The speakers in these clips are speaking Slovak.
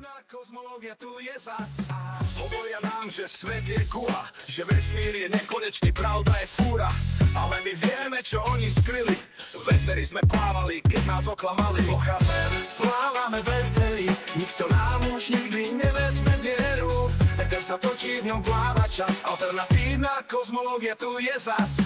Kozmológia tu je zas. Hovoria nám, že svet je gula, že vesmír je nekonečný, pravda je fúra. Ale my vieme, čo oni skryli. V éteri sme plávali, keď nás oklamali. Plávame v éteri, nikto nám už nikdy nevezme vieru. Éter sa točí, v ňom pláva čas. Alternatívna kozmológia tu je zas.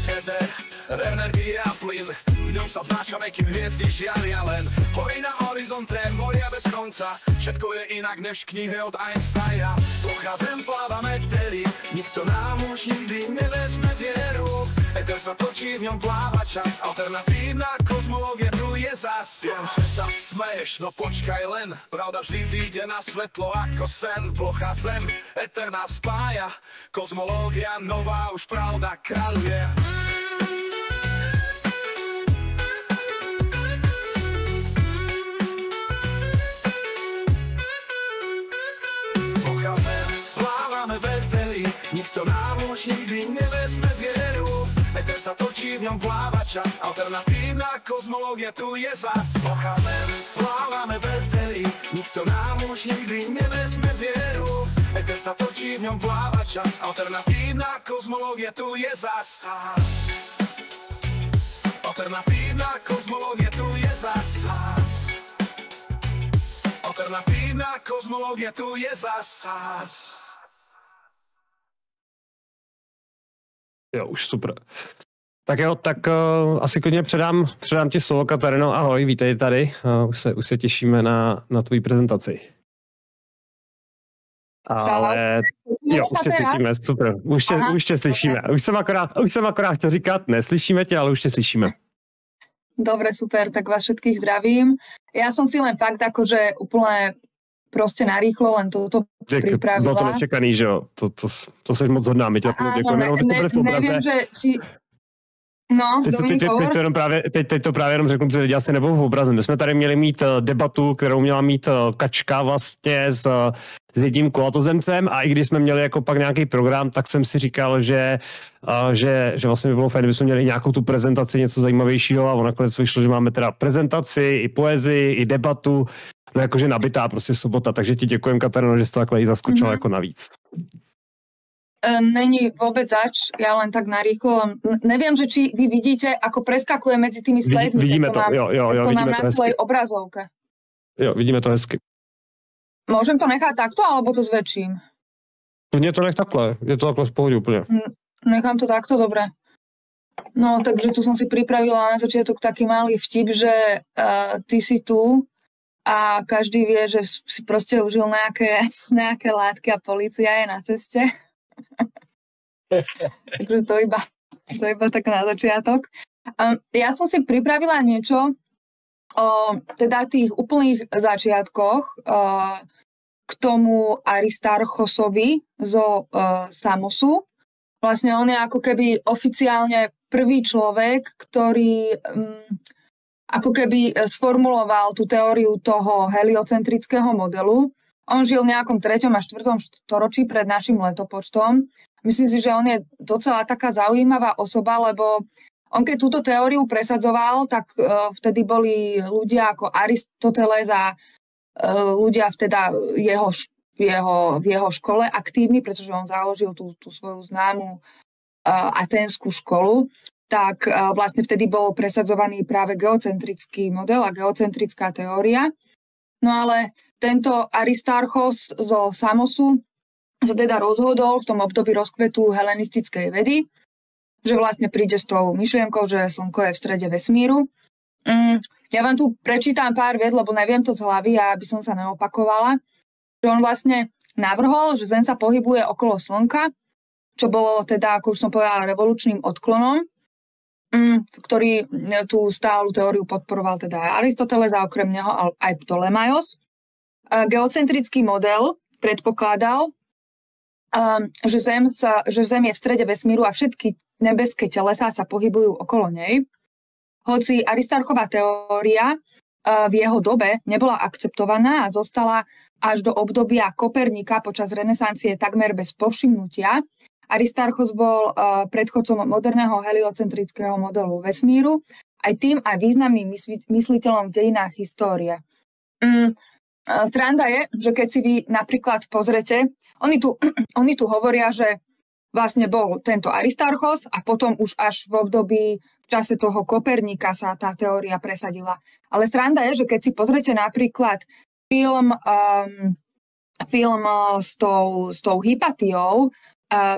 Éter, energia a plyn, v ňom sa znášame, kým hviezdy žiaria len. Hory na horizonte, moria bez konca, všetko je inak než knihe od Einsteina. Plocha zem pláva v éteri, nikto nám už nikdy nevezme vieru. Éter sa točí, v ňom pláva čas. Alternatívna kozmológia tu je zas. Viem, že sa smeješ, no počkaj len, pravda vždy vyjde na svetlo ako sen. Plocha zem, éter nás spája, kozmológia nová, už pravda kráľuje. Nikto nám už nikdy nevezme vieru. Éter sa točí, v ňom pláva čas. Alternatívna kozmológia tu je zas. Pochádzem, plávame v éteri, nikto nám už nikdy nevezme vieru. Éter sa točí, v ňom pláva čas. Alternatívna kozmológia tu je zas. Alternatívna kozmológia tu je zas. Alternatívna kozmológia tu je zas. Jo, už super. Tak jo, tak asi klidně předám ti slovo, Katarino, ahoj, vítej tady, už se těšíme na tvou prezentaci. Ale jo, už tě slyšíme, super, už tě slyšíme, už jsem akorát chtěl říkat, neslyšíme tě, ale už tě slyšíme. Dobre, super, tak vás všetkých zdravím. Ja som si len fakt akože úplne proste narýchlo len toto pripravila. Bylo to nečekaný, že jo? To seš moc hodná, my tě děkujeme. Nevím, že či... No, teď to právě jenom řeknu, protože lidi asi nebudou v obraze. My jsme tady měli mít debatu, kterou měla mít Kačka vlastně s jedním kulatozemcem a i když jsme měli jako pak nějaký program, tak jsem si říkal, že vlastně by bylo fajn, kdybychom měli nějakou tu prezentaci, něco zajímavějšího a nakonec vyšlo, že máme teda prezentaci, i poezii, i debatu, no jakože nabitá prostě sobota, takže ti děkujem, Katarino, že jsi to takhle i zaskočila jako navíc. Není vôbec zač, ja len tak narýchlo. Neviem, že či vy vidíte, ako preskakuje medzi tými slajdmi. Vidíme to, jo, vidíme to na svojej obrazovke. Jo, vidíme to hezky. Môžem to nechať takto, alebo to zväčším? Mne to nech takhle, je to takhle v pohode úplne. Nechám to takto, dobre. No, takže tu som si pripravila na začiatok taký malý vtip, že ty si tu a každý vie, že si proste užil nejaké látky a polícia je na ceste. Takže to iba tak na začiatok. Ja som si pripravila niečo o teda tých úplných začiatkoch k tomu Aristarchosovi zo Samosu. Vlastne on je ako keby oficiálne prvý človek, ktorý ako keby sformuloval tú teóriu toho heliocentrického modelu. On žil v nejakom 3. a 4. storočí pred našim letopočtom. Myslím si, že on je docela taká zaujímavá osoba, lebo on keď túto teóriu presadzoval, tak vtedy boli ľudia ako Aristoteles a ľudia teda v jeho škole aktívni, pretože on založil tú svoju známu aténskú školu. Tak vlastne vtedy bol presadzovaný práve geocentrický model a geocentrická teória. No ale tento Aristarchos zo Samosu sa teda rozhodol v tom období rozkvetu helenistickej vedy, že vlastne príde s tou myšlienkou, že Slnko je v strede vesmíru. Ja vám tu prečítam pár vied, lebo neviem to z hlavy, aby som sa neopakovala. Že on vlastne navrhol, že Zem sa pohybuje okolo Slnka, čo bolo teda, ako už som povedala, revolučným odklonom, ktorý tú stálu teóriu podporoval teda Aristoteles a okrem neho aj Ptolemaios. Geocentrický model predpokladal, že Zem je v strede vesmíru a všetky nebeské telesá sa pohybujú okolo nej. Hoci Aristarchova teória v jeho dobe nebola akceptovaná a zostala až do obdobia Kopernika počas renesancie takmer bez povšimnutia, Aristarchos bol predchodcom moderného heliocentrického modelu vesmíru, aj tým aj významným mysliteľom v dejinách histórie. Sranda je, že keď si vy napríklad pozrete, oni tu hovoria, že vlastne bol tento Aristarchos a potom už až v období v čase toho Koperníka sa tá teória presadila. Ale sranda je, že keď si pozrete napríklad film s tou Hypatiou,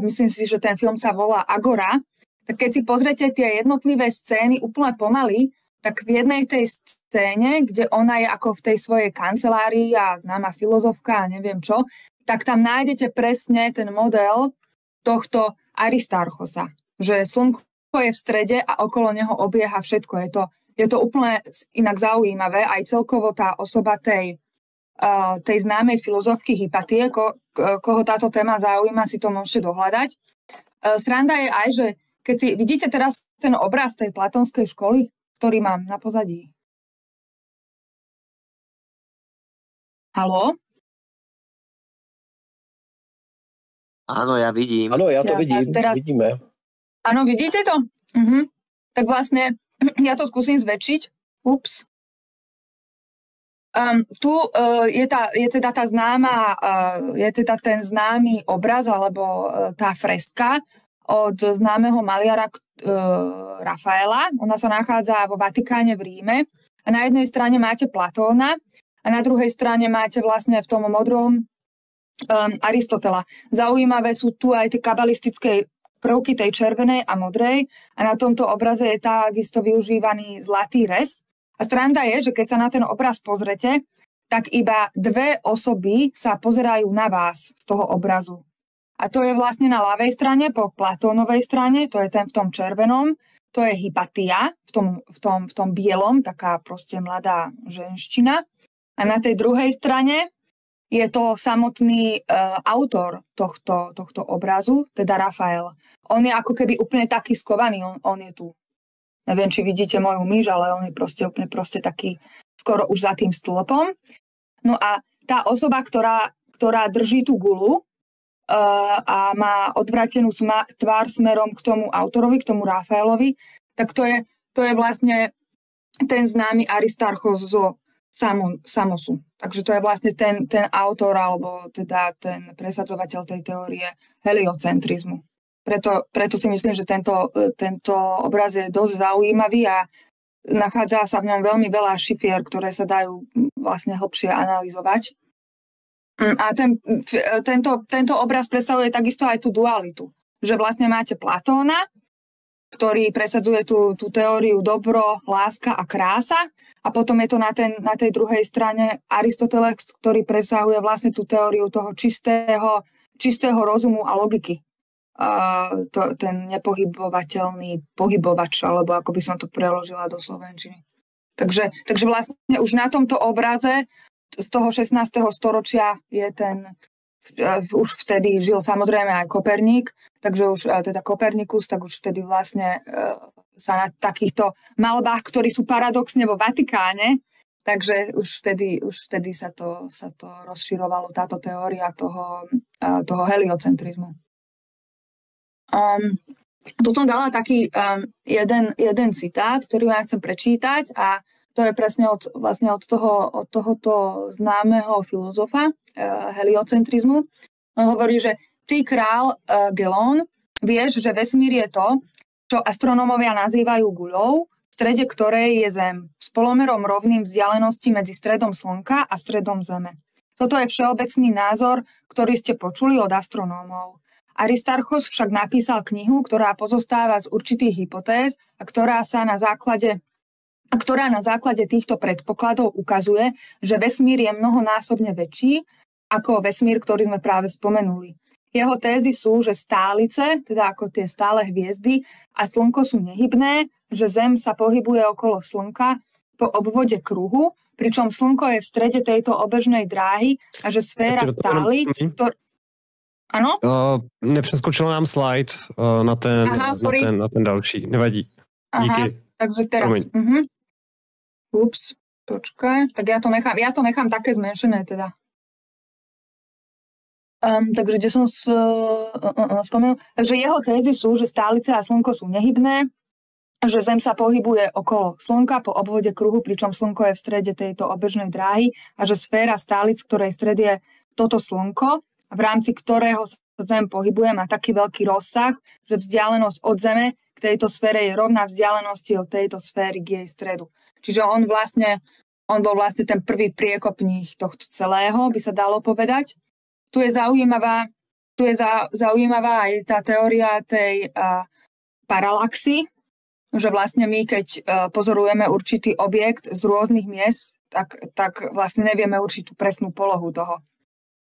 myslím si, že ten film sa volá Agora, tak keď si pozrete tie jednotlivé scény úplne pomaly, tak v jednej tej scéne, kde ona je ako v tej svojej kancelárii a známa filozofka a neviem čo, tak tam nájdete presne ten model tohto Aristarchosa, že slnko je v strede a okolo neho obieha všetko. Je to úplne inak zaujímavé, aj celkovo tá osoba tej známej filozofky Hypatie, koho táto téma zaujíma, si to môžete dohľadať. Sranda je aj, že keď si vidíte teraz ten obraz tej platónskej školy, ktorý mám na pozadí. Haló? Áno, ja vidím. Áno, ja to vidím. Vidíme. Áno, vidíte to? Tak vlastne, ja to skúsim zväčšiť. Ups. Tu je teda tá známa, je teda ten známy obraz, alebo tá freska od známeho maliara Rafaela. Ona sa nachádza vo Vatikáne v Ríme. A na jednej strane máte Platóna a na druhej strane máte vlastne v tom modrom Aristotela. Zaujímavé sú tu aj tie kabalistické prvky tej červenej a modrej a na tomto obraze je takisto využívaný zlatý rez. A sranda je, že keď sa na ten obraz pozrete, tak iba dve osoby sa pozerajú na vás z toho obrazu. A to je vlastne na ľavej strane, po Platónovej strane, to je ten v tom červenom, to je Hypatia, v tom bielom, taká proste mladá ženština. A na tej druhej strane je to samotný autor tohto obrazu, teda Rafael. On je ako keby úplne taký skovaný, on je tu. Neviem, či vidíte moju myš, ale on je úplne taký skoro už za tým stĺpom. No a tá osoba, ktorá drží tú gulu a má odvrátenú tvár smerom k tomu autorovi, k tomu Rafaelovi, tak to je vlastne ten známy Aristarchos zo Samosu. Takže to je vlastne ten autor, alebo teda ten presadzovateľ tej teórie heliocentrizmu. Preto si myslím, že tento obraz je dosť zaujímavý a nachádza sa v ňom veľmi veľa šifier, ktoré sa dajú vlastne hlbšie analyzovať. A tento obraz predstavuje takisto aj tú dualitu, že vlastne máte Platóna, ktorý presadzuje tú teóriu dobro, láska a krása, a potom je to na tej druhej strane Aristoteles, ktorý presahuje vlastne tú teóriu toho čistého rozumu a logiky. Ten nepohybovateľný pohybovač, alebo ako by som to preložila do slovenčiny. Takže vlastne už na tomto obraze z toho 16. storočia je už vtedy žil samozrejme aj Koperník, takže už teda Kopernikus, tak už vtedy vlastne sa na takýchto malbách, ktorí sú paradoxne vo Vatikáne, takže už vtedy sa to rozširovalo, táto teória toho heliocentrizmu. Tu som dala taký jeden citát, ktorý vám chcem prečítať, a to je presne od tohoto známeho filozofa heliocentrizmu. On hovorí, že ty, král Gelón, vieš, že vesmír je to, čo astronómovia nazývajú guľou, v strede ktorej je Zem, s polomerom rovným vzdialenosti medzi stredom Slnka a stredom Zeme. Toto je všeobecný názor, ktorý ste počuli od astronómov. Aristarchos však napísal knihu, ktorá pozostáva z určitých hypotéz a ktorá na základe týchto predpokladov ukazuje, že vesmír je mnohonásobne väčší ako vesmír, ktorý sme práve spomenuli. Jeho tézy sú, že stálice, teda ako tie stále hviezdy, a Slnko sú nehybné, že Zem sa pohybuje okolo Slnka po obvode kruhu, pričom Slnko je v strede tejto obežnej dráhy a že sféra stálíc... Ano? Nepřeskočil nám slide na ten další. Nevadí. Díky. Aha, takže teraz. Ups, počkaj. Tak ja to nechám také zmenšené teda. Takže kde som spomenul? Takže jeho tézy sú, že stálice a Slnko sú nehybné, že Zem sa pohybuje okolo Slnka po obvode kruhu, pričom Slnko je v strede tejto obežnej dráhy a že sféra stálic, ktorej stred je toto Slnko, v rámci ktorého sa Zem pohybuje, má taký veľký rozsah, že vzdialenosť od Zeme k tejto sfére je rovná vzdialenosti od tejto sféry k jej stredu. Čiže on bol vlastne ten prvý priekopník tohto celého, by sa dalo povedať. Tu je zaujímavá aj tá teória tej paralaxy, že vlastne my, keď pozorujeme určitý objekt z rôznych miest, tak vlastne nevieme určitú presnú polohu toho.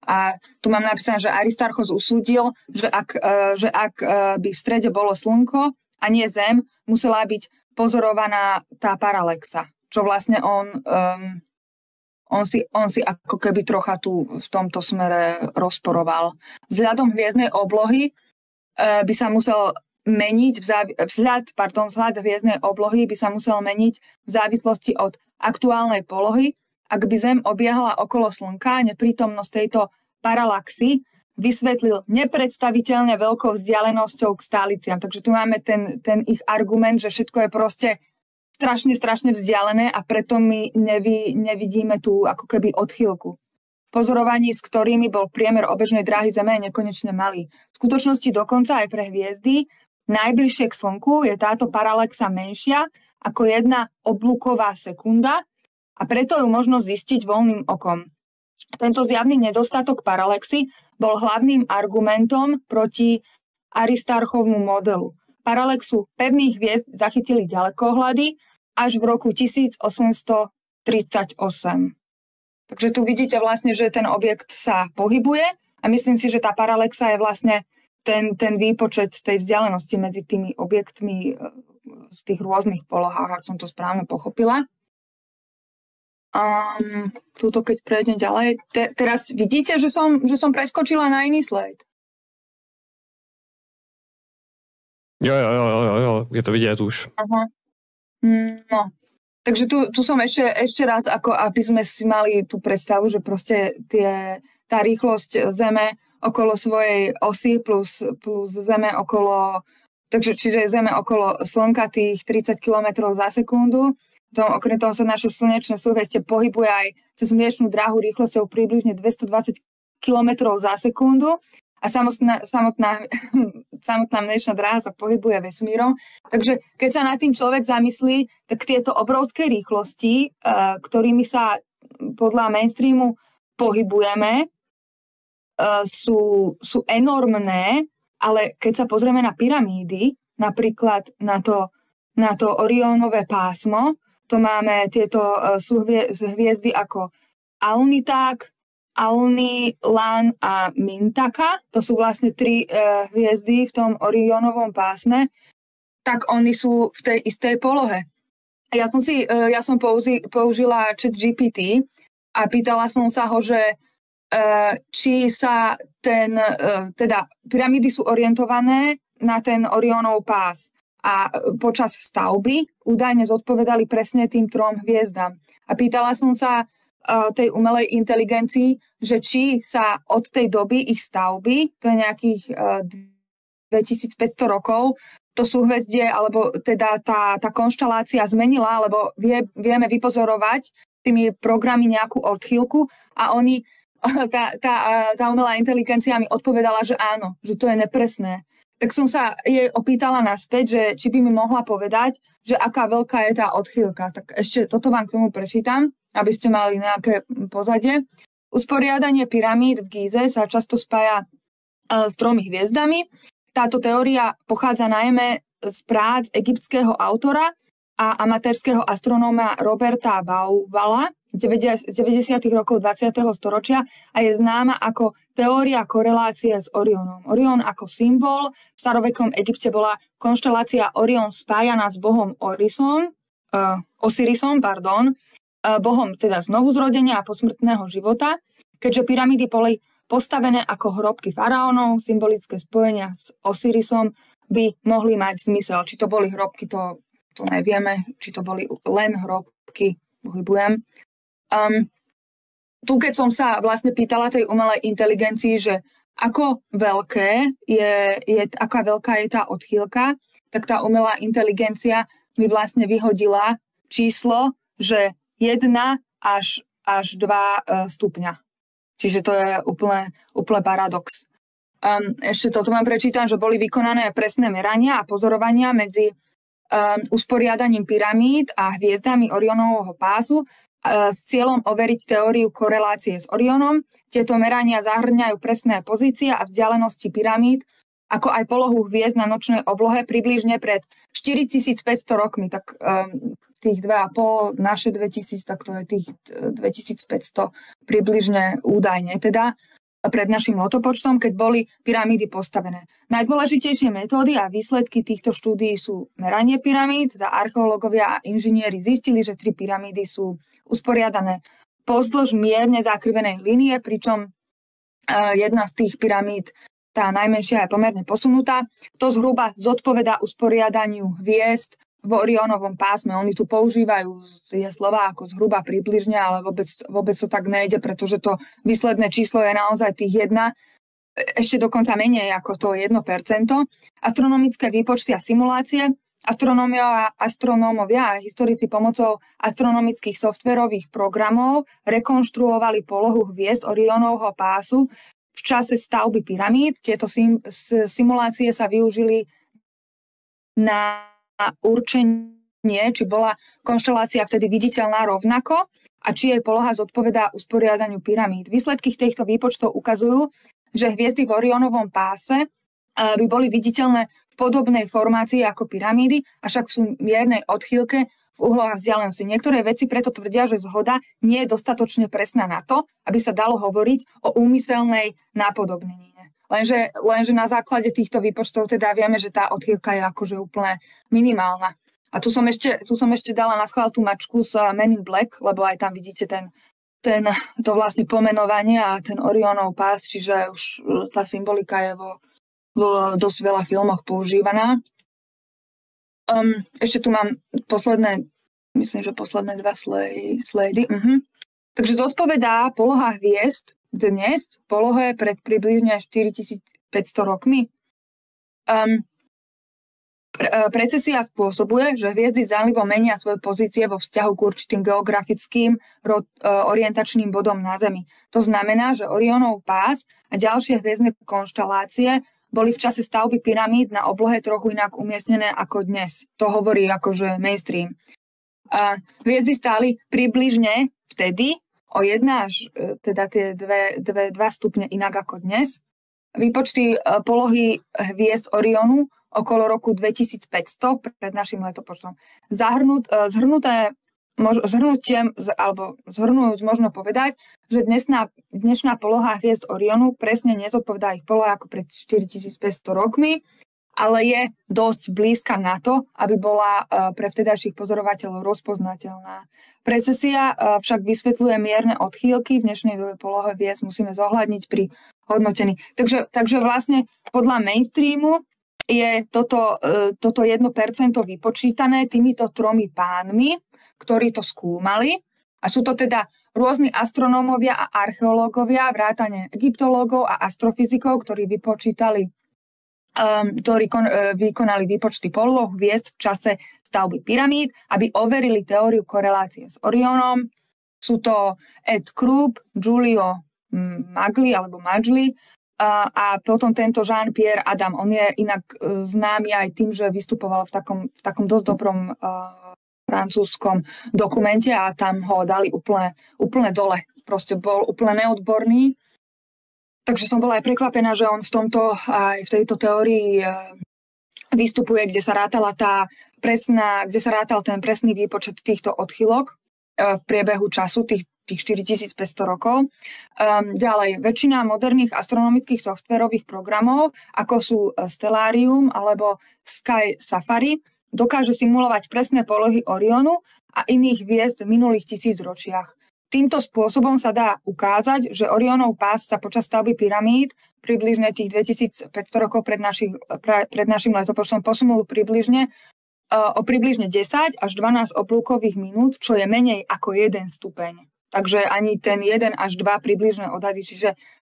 A tu mám napísané, že Aristarchos usúdil, že ak by v strede bolo Slnko a nie Zem, musela byť pozorovaná tá paralaxa, čo vlastne on si ako keby trocha tu v tomto smere rozporoval. Vzhľadom hviezdnej oblohy by sa musel meniť, vzhľad hviezdnej oblohy by sa musel meniť v závislosti od aktuálnej polohy. Ak by Zem obiehala okolo Slnka, neprítomnosť tejto paralaxy vysvetlil nepredstaviteľne veľkou vzdialenosťou k stáliciam. Takže tu máme ten ich argument, že všetko je proste strašne vzdialené a preto my nevidíme tú ako keby odchýlku. V pozorovaní, s ktorými bol priemer obežnej dráhy Zeme, je nekonečne malý. V skutočnosti dokonca aj pre hviezdy najbližšie k Slnku je táto paralaxa menšia ako 1 oblúková sekunda a preto ju možno zistiť voľným okom. Tento zjavný nedostatok paralaxy bol hlavným argumentom proti Aristarchovmu modelu. Paralaxu pevných hviezd zachytili ďalekohľady až v roku 1838. Takže tu vidíte vlastne, že ten objekt sa pohybuje a myslím si, že tá paralaxa je vlastne ten výpočet tej vzdialenosti medzi tými objektmi v tých rôznych polohách, ak som to správne pochopila. Tuto keď prejdem ďalej. Teraz vidíte, že som preskočila na iný slajd. Jo, je to vidieť už. Aha. No, takže tu som ešte raz, ako aby sme si mali tú predstavu, že proste tá rýchlosť Zeme okolo svojej osy plus Zeme okolo, čiže Zeme okolo Slnka tých 30 km za sekundu. Okrem toho sa naše slnečné súhviestie pohybuje aj cez Mliečnú dráhu rýchlosťou približne 220 km za sekundu a samotná Mliečna dráha sa pohybuje vesmírom. Takže keď sa nad tým človek zamyslí, tak tieto obrovské rýchlosti, ktorými sa podľa mainstreamu pohybujeme, sú enormné, ale keď sa pozrieme na pyramídy, napríklad na to Orionové pásmo, to máme tieto hviezdy ako Alnitak, Alni, Lan a Mintaka, to sú vlastne 3 hviezdy v tom Orionovom pásme, tak oni sú v tej istej polohe. Ja som použila ChatGPT a pýtala som sa ho, že či sa teda pyramídy sú orientované na ten Orionov pás a počas stavby údajne zodpovedali presne tým 3 hviezdam. A pýtala som sa tej umelej inteligencii, že či sa od tej doby ich stavby, to je nejakých 2500 rokov, to súhvezdie, alebo teda tá konštelácia zmenila, lebo vieme vypozorovať tými programy nejakú odchýlku a oni tá umelá inteligencia mi odpovedala, že áno, že to je nepresné. Tak som sa jej opýtala naspäť, že či by mi mohla povedať, že aká veľká je tá odchýlka. Tak ešte toto vám k tomu prečítam, aby ste mali nejaké pozadie. Usporiadanie pyramíd v Gíze sa často spája s 3 hviezdami. Táto teória pochádza najmä z prác egyptského autora a amatérskeho astronóma Roberta Bauvala z 90. rokov 20. storočia a je známa ako teória korelácie s Orionom. Orion ako symbol v starovekom Egypte bola konštelácia Orion spájaná s bohom Osirisom, bohom teda znovuzrodenia a posmrtného života, keďže pyramídy boli postavené ako hrobky faraónov, symbolické spojenia s Osirisom by mohli mať zmysel. Či to boli hrobky, to nevieme, či to boli len hrobky, pohybujem. Tu keď som sa vlastne pýtala tej umelej inteligencii, že aká veľká je tá odchýlka, tak tá umelá inteligencia mi vlastne vyhodila číslo, že 1 až 2 stupňa. Čiže to je úplne paradox. Ešte toto vám prečítam, že boli vykonané presné merania a pozorovania medzi usporiadaním pyramíd a hviezdami Orionovho pásu s cieľom overiť teóriu korelácie s Orionom. Tieto merania zahrňajú presné pozície a vzdialenosti pyramíd, ako aj polohu hviezd na nočnej oblohe približne pred 4500 rokmi. Tak tých 2,5, naše 2000, tak to je tých 2500 približne údajne. Teda pred našim letopočtom, keď boli pyramídy postavené. Najdôležitejšie metódy a výsledky týchto štúdií sú meranie pyramíd, teda archeológovia a inžinieri zistili, že 3 pyramídy sú usporiadané pozdĺž mierne zakrivenej línie, pričom jedna z tých pyramíd, tá najmenšia, je pomerne posunutá. To zhruba zodpovedá usporiadaniu hviezd v Orionovom pásme. Oni tu používajú tie slová ako zhruba približne, ale vôbec to tak nejde, pretože to výsledné číslo je naozaj tých 1, ešte dokonca menej ako to 1%. Astronomické výpočty a simulácie. Astronómovia a historici pomocou astronomických softverových programov rekonštruovali polohu hviezd Orionovho pásu v čase stavby pyramíd. Tieto simulácie sa využili na určenie, či bola konštelácia vtedy viditeľná rovnako a či jej poloha zodpovedá usporiadaniu pyramíd. Výsledky týchto výpočtov ukazujú, že hviezdy v Orionovom páse by boli viditeľné v podobnej formácii ako pyramídy, avšak sú miernej odchýlke v uhloch a vzdialenosti. Niektoré veci preto tvrdia, že zhoda nie je dostatočne presná na to, aby sa dalo hovoriť o úmyselnej nápodobnenine. Lenže na základe týchto výpočtov teda vieme, že tá odchýlka je akože úplne minimálna. A tu som ešte dala na schvál tú mačku z Men in Black, lebo aj tam vidíte to vlastne pomenovanie a ten Orionov pás, čiže už tá symbolika je vo dosť veľa filmoch používaná. Ešte tu mám myslím, že posledné 2 slajdy. Takže zodpovedá poloha hviezd dnes polohe pred približne 4500 rokmi. Precesia spôsobuje, že hviezdy zdanlivo menia svoje pozície vo vzťahu k určitým geografickým orientačným bodom na Zemi. To znamená, že Orionov pás a ďalšie hviezdne konštelácie boli v čase stavby pyramíd na oblohe trochu inak umiestnené ako dnes. To hovorí akože mainstream. Hviezdy stáli približne vtedy o 1 až teda tie 2 stupne inak ako dnes. Výpočty polohy hviezd Orionu okolo roku 2500 pred našim letopočtom. Zhrnujúc možno povedať, že dnešná poloha hviezd Orionu presne nezodpovedá ich polohe ako pred 4500 rokmi, ale je dosť blízka na to, aby bola pre vtedajších pozorovateľov rozpoznateľná. Precesia však vysvetľuje mierne odchýlky. V dnešnej dobe polohe hviezd musíme zohľadniť pri hodnotení. Takže vlastne podľa mainstreamu je toto 1% vypočítané týmito 3 pánmi, ktorí to skúmali. A sú to teda rôzni astronómovia a archeológovia, vrátane egyptológov a astrofyzikov, ktorí vykonali výpočty poloh hviezd v čase stavby pyramíd, aby overili teóriu korelácie s Orionom. Sú to Ed Krupp, Giulio Magli a potom tento Jean-Pierre Adam. On je inak známy aj tým, že vystupoval v takom dosť dobrom francúzskom dokumente a tam ho dali úplne dole. Proste bol úplne neodborný. Takže som bola aj prekvapená, že on aj v tejto teórii vystupuje, kde sa rátal ten presný výpočet týchto odchylok v priebehu času, tých 4500 rokov. Ďalej, väčšina moderných astronomických softverových programov, ako sú Stellarium alebo Sky Safari, dokáže simulovať presné polohy Orionu a iných hviezd v minulých 1000 ročiach. Týmto spôsobom sa dá ukázať, že Orionov pás sa počas stavby pyramíd približne tých 2500 rokov pred našim letopočtom posunul o približne 10 až 12 oblúkových minút, čo je menej ako 1 stupeň. Takže ani ten 1 až 2 približné odhady.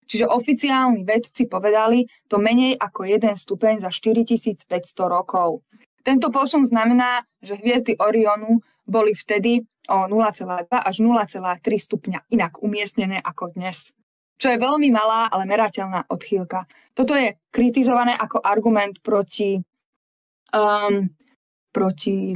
Čiže oficiálni vedci povedali to menej ako 1 stupeň za 4500 rokov. Tento posun znamená, že hviezdy Orionu boli vtedy o 0,2 až 0,3 stupňa inak umiestnené ako dnes. Čo je veľmi malá, ale merateľná odchýlka. Toto je kritizované ako argument proti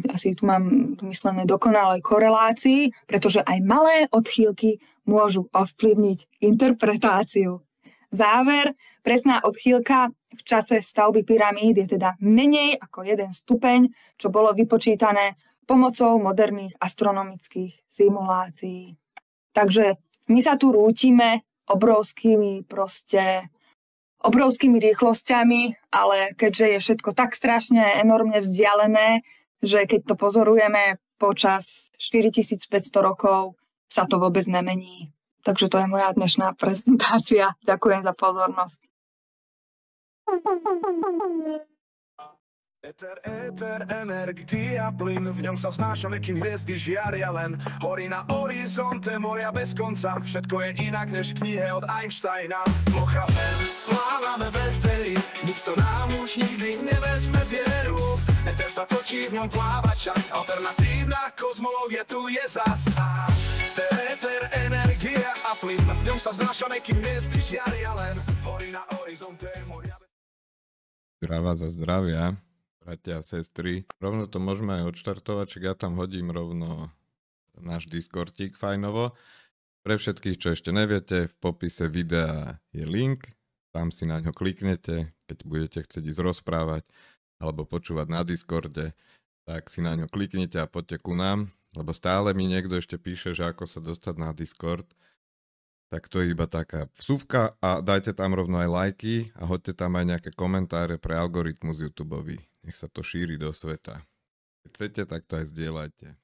asi tu mám myslené dokonalej korelácii, pretože aj malé odchýlky môžu ovplyvniť interpretáciu. Záver, presná odchýlka v čase stavby pyramíd je teda menej ako 1 stupeň, čo bolo vypočítané pomocou moderných astronomických simulácií. Takže my sa tu rútime obrovskými rýchlosťami, ale keďže je všetko tak strašne enormne vzdialené, že keď to pozorujeme počas 4500 rokov, sa to vôbec nemení. Takže to je moja dnešná prezentácia. Ďakujem za pozornosť. Éter, energia, plyn, v ňom sa vznášame, kým hviezdy žiaria len. Horí na horizonte, moria bez konca, všetko je inak než v knihe od Einsteina. Plocha zem, plávame v éteri, nikto nám už nikdy nevezme vieru. Éter sa točí, v ňom pláva čas, alternatívna kozmológia tu je zas. Éter, energia a plyn, v ňom sa vznášame, kým hviezdy žiaria len. Horí na horizonte, moria bez... Zdravá za zdravia. Bratia a sestry. Rovno to môžeme aj odštartovať, čiže ja tam hodím rovno náš Discordík fajnovo. Pre všetkých, čo ešte neviete, v popise videa je link, tam si na ňo kliknete, keď budete chcieť ísť rozprávať alebo počúvať na Discorde, tak si na ňo kliknite a poďte ku nám, lebo stále mi niekto ešte píše, že ako sa dostať na Discord. Tak to je iba taká vsúvka a dajte tam rovno aj lajky a hoďte tam aj nejaké komentáre pre algoritmus YouTubeový. Nech sa to šíri do sveta. Keď chcete, tak to aj zdieľajte.